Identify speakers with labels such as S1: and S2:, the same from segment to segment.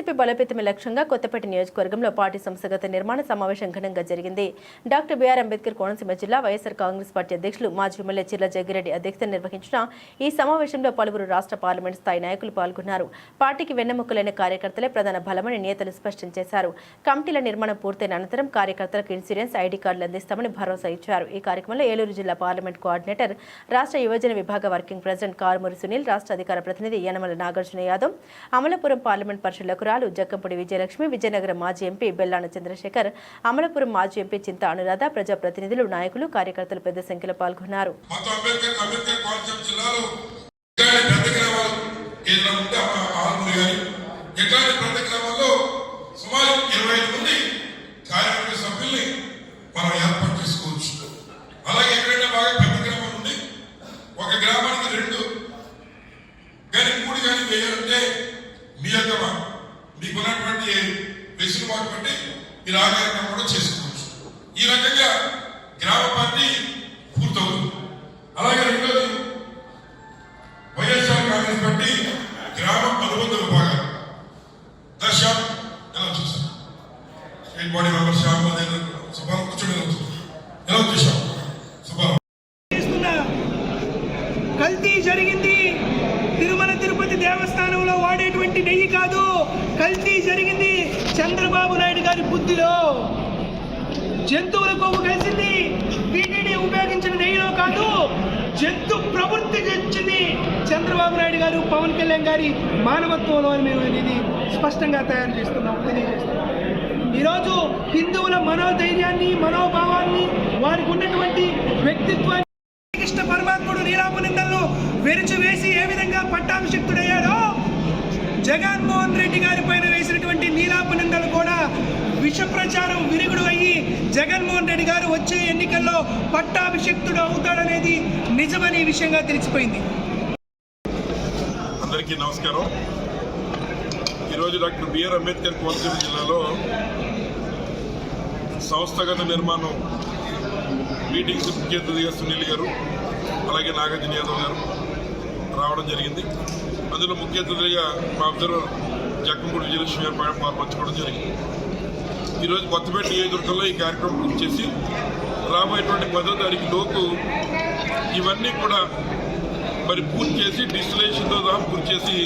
S1: BJP బలోపేతమే లక్ష్యంగా కొత్తపేట నియోజకవర్గంలో party సంస్థాగత నిర్మాణ సమావేశం ఘనంగా జరిగింది. డాక్టర్ బిఆర్ అంబేద్కర్ కోనసీమ జిల్లా వైఎస్ఆర్ కాంగ్రెస్ పార్టీ అధ్యక్షులు మాజీ ఎమ్మెల్యే చిర్ల జగ్గిరెడ్డి అధ్యక్షతన నిర్వహించిన ఈ సమావేశంలో పలువురు రాష్ట్ర పార్లమెంట్ స్థాయి నాయకులు పాల్గొన్నారు. పార్టీకి వెన్నెముకలైన కార్యకర్తలే ప్రధాన బలమని నేతలు స్పష్టం చేశారు. కమిటీల నిర్మాణం పూర్తయిన అనంతరం కార్యకర్తలకు ఇన్సూరెన్స్, ఐడీ కార్డులు అందిస్తామని భరోసా ఇచ్చారు. ఈ కార్యక్రమంలో ఏలూరు జిల్లా పార్లమెంట్ కోఆర్డినేటర్, రాష్ట్ర యువజన విభాగ వర్కింగ్ ప్రెసిడెంట్ కారుమూరి సునీల్, రాష్ట్ర అధికార ప్రతినిధి యనమల నాగార్జున యాదవ్, అమలాపురం పార్లమెంట్ పరిశీలకురాలు జక్కంపూడి విజయలక్ష్మి, విజయనగరం మాజీ ఎంపీ బెల్లాన చంద్రశేఖర్, అమలాపురం మాజీ ఎంపీ చింత అనురాధ, ప్రజాప్రతినిధులు, నాయకులు, కార్యకర్తలు పెద్ద సంఖ్యలో పాల్గొన్నారు.
S2: మీకున్నటువంటి వెసులుబాటు బట్టి మీరు ఆ కార్యక్రమం కూడా చేసుకోవచ్చు. ఈ రకంగా గ్రామ పార్టీ పూర్తవుతుంది. అలాగే రెండోది వైఎస్ఆర్ కాంగ్రెస్ పార్టీ గ్రామ అనుబంధ విభాగాలు దశ ఎలా చూసాం. స్టేట్ బాడీ మెంబర్ సుబ్బారావు కూర్చొని ఎలా చూసాం. సుబ్బారావు
S3: కల్తీ జరిగింది. తిరుమల తిరుపతి దేవస్థానంలో వాడేటువంటి నెయ్యి కాదు, కల్తీ జరిగింది చంద్రబాబు నాయుడు గారి బుద్ధిలో. జంతువుల కొవ్వు కలిసింది. టీటీడీ ఉపయోగించిన నెయ్యిలో కాదు, జంతు ప్రవృత్తి వచ్చింది చంద్రబాబు నాయుడు గారు, పవన్ కళ్యాణ్ గారి మానవత్వంలో అని మేము ఇది స్పష్టంగా తయారు చేస్తున్నాం, తెలియజేస్తున్నాం. ఈరోజు హిందువుల మనోధైర్యాన్ని, మనోభావాన్ని, వారికి ఉన్నటువంటి వ్యక్తిత్వాన్ని కృష్ణ పరమాత్ముడు నీలాపనిందలను వెరిచివేసి ఏ విధంగా పట్టాభిషిక్తుడయ్యాడో, జగన్మోహన్ రెడ్డి గారి పైన వేసినటువంటి నీలాపనిందలు కూడా విష ప్రచారం విరుగుడు అయ్యి జగన్మోహన్ రెడ్డి గారు వచ్చే ఎన్నికల్లో పట్టాభిషిక్తుడు అవుతాడనేది నిజమని విషయంగా తెలిసిపోయింది.
S2: అందరికీ నమస్కారం. ఈరోజు డాక్టర్ బిఆర్ అంబేద్కర్ కోనసీమ జిల్లాలో సంస్థాగత నిర్మాణం మీటింగ్స్ ముఖ్య అతిథిగా సునీల్ గారు, అలాగే నాగార్జున యాదవ్ గారు రావడం జరిగింది. అందులో ముఖ్య అతిథిగా మా అబ్జర్వర్ జక్కంపూడి విజయలక్ష్మి గారు పాల్పంచుకోవడం జరిగింది. ఈరోజు కొత్తపేట నియోజకవర్గంలో ఈ కార్యక్రమం పూర్తి చేసి రాబోయేటువంటి 10వ తారీఖు లోపు ఇవన్నీ కూడా మరి పూర్తి చేసి డిస్టిలేషన్తో సహా పూర్తి చేసి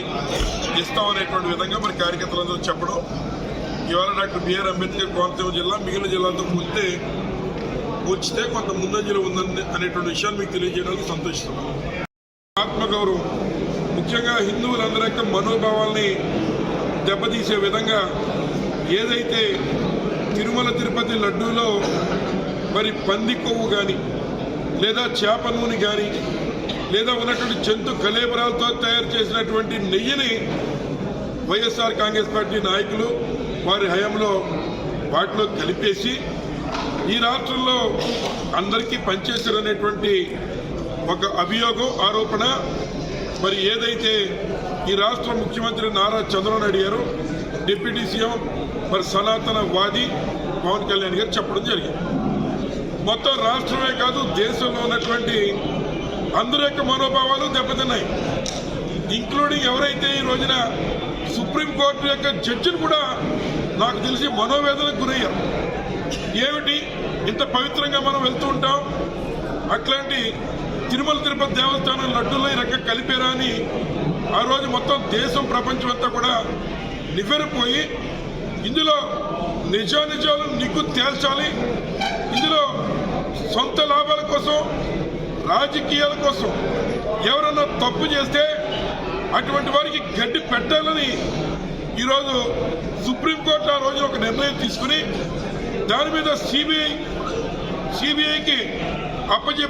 S2: ఇస్తామనేటువంటి విధంగా మరి కార్యకర్తలందరూ చెప్పడం. ఇవాళ డాక్టర్ బిఆర్ అంబేద్కర్ కోనసీమ జిల్లా మిగిలిన జిల్లాలతో పోల్చితే కొంత ముందంజలో ఉందని అనేటువంటి విషయాన్ని మీకు తెలియజేయడానికి సంతోషిస్తున్నాం. ఆత్మగౌరవం, ముఖ్యంగా హిందువులందరి యొక్క మనోభావాల్ని దెబ్బతీసే విధంగా ఏదైతే తిరుమల తిరుపతి లడ్డూలో మరి పంది కొవ్వు కానీ, లేదా చేప నూనె కానీ, లేదా ఉన్నటువంటి జంతు కళేబరాలతో తయారు చేసినటువంటి నెయ్యిని వైఎస్ఆర్ కాంగ్రెస్ పార్టీ నాయకులు వారి హయాంలో వాటిలో కలిపేసి ఈ రాష్ట్రంలో అందరికీ పనిచేశారనేటువంటి ఒక అభియోగం, ఆరోపణ మరి ఏదైతే ఈ రాష్ట్ర ముఖ్యమంత్రి నారా చంద్రబాబు నాయుడు గారు, డిప్యూటీ సీఎం మరి సనాతన వాది పవన్ కళ్యాణ్ గారు చెప్పడం జరిగింది. మొత్తం రాష్ట్రమే కాదు, దేశంలో ఉన్నటువంటి అందరి యొక్క మనోభావాలు దెబ్బతిన్నాయి. ఇంక్లూడింగ్ ఎవరైతే ఈ రోజున సుప్రీంకోర్టు యొక్క జడ్జిని కూడా నాకు తెలిసి మనోవేదనకు గురయ్యారు. ఏమిటి, ఇంత పవిత్రంగా మనం వెళ్తూ ఉంటాం, అట్లాంటి తిరుమల తిరుపతి దేవస్థానం లడ్డూలో ఈ రకంగా కలిపారా అని ఆ రోజు మొత్తం దేశం, ప్రపంచం అంతా కూడా నివ్వెరపోయి ఇందులో నిజాలు నిగ్గు తేల్చాలి. ఇందులో సొంత లాభాల కోసం, రాజకీయాల కోసం ఎవరన్నా తప్పు చేస్తే అటువంటి వారికి గడ్డి పెట్టాలని ఈరోజు సుప్రీంకోర్టు ఆ రోజు ఒక నిర్ణయం తీసుకుని దాని మీద సిబిఐకి అప్పచెప్పి